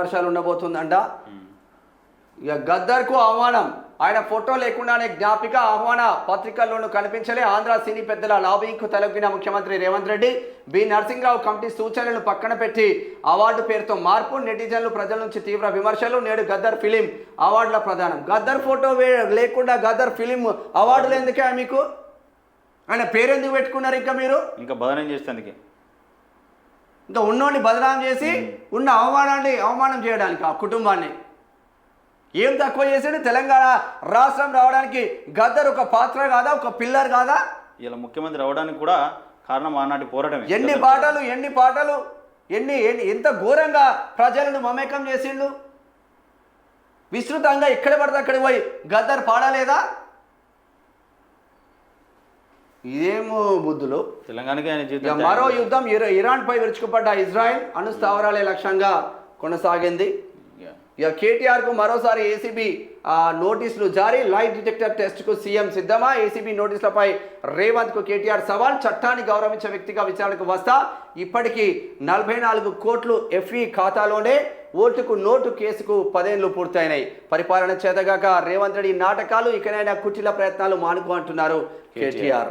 విమర్శలు ఉండబోతుందంట. ఇక గద్దర్కు ఆహ్వానం, ఆయన ఫోటో లేకుండానే జ్ఞాపిక ఆహ్వాన పత్రికల్లోనూ కనిపించలే. ఆంధ్ర సినీ పెద్దల లాబింగ్కు తలొగ్గిన ముఖ్యమంత్రి రేవంత్ రెడ్డి, బి నరసింహరావు కమిటీ సూచనలను పక్కన పెట్టి అవార్డు పేరుతో మార్పు, నెటిజన్లు ప్రజల నుంచి తీవ్ర విమర్శలు. నేడు గద్దర్ ఫిలిం అవార్డుల ప్రదానం. గద్దర్ ఫోటో లేకుండా గద్దర్ ఫిలిం అవార్డులు ఎందుకే మీకు? ఆయన పేరెందుకు పెట్టుకున్నారు? ఇంకా మీరు ఇంకా బదనం చేసేందుకే, ఇంకా ఉన్నోడిని బదనాం చేసి ఉన్న అవమానం చేయడానికి ఆ కుటుంబాన్ని. ఏం తక్కువ చేసాడు? తెలంగాణ రాష్ట్రం రావడానికి గద్దర్ ఒక పాత్ర కాదా, ఒక పిల్లర్ కాదా? ఇలా ముఖ్యమంత్రి రావడానికి కూడా కారణం ఆనాటి పోరాటమే. ఎన్ని పాటలు ఎంత ఘోరంగా ప్రజలను మమేకం చేసిండు. విస్తృతంగా ఎక్కడ పడితే అక్కడికి పోయి గద్దర్ పాడలేదా? ఇదేమో బుద్ధులు. తెలంగాణకి ఆయన జీవితం. మరో యుద్ధం ఇరాన్ పై విరుచుకుపడ్డ ఇజ్రాయెల్ అణు స్థావరాలే లక్ష్యంగా కొనసాగింది. ఇక కేటీఆర్కు మరోసారి ఏసీబీ నోటీసులు జారీ. లైట్ డిటెక్టర్ టెస్ట్కు సీఎం సిద్ధమా? ఏసీబీ నోటీసులపై రేవంత్కు కేటీఆర్ సవాల్. చట్టాన్ని గౌరవించే వ్యక్తిగా విచారణకు వస్తా. ఇప్పటికీ 44 కోట్లు ఎఫ్ఈ ఖాతాలోనే. ఓటుకు నోటు కేసుకు 10 ఏళ్లు పూర్తయినాయి. పరిపాలన చేతగాక రేవంత్ రెడ్డి నాటకాలు, ఇకనైనా కుటిల ప్రయత్నాలు మానుకో అంటున్నారు కేటీఆర్.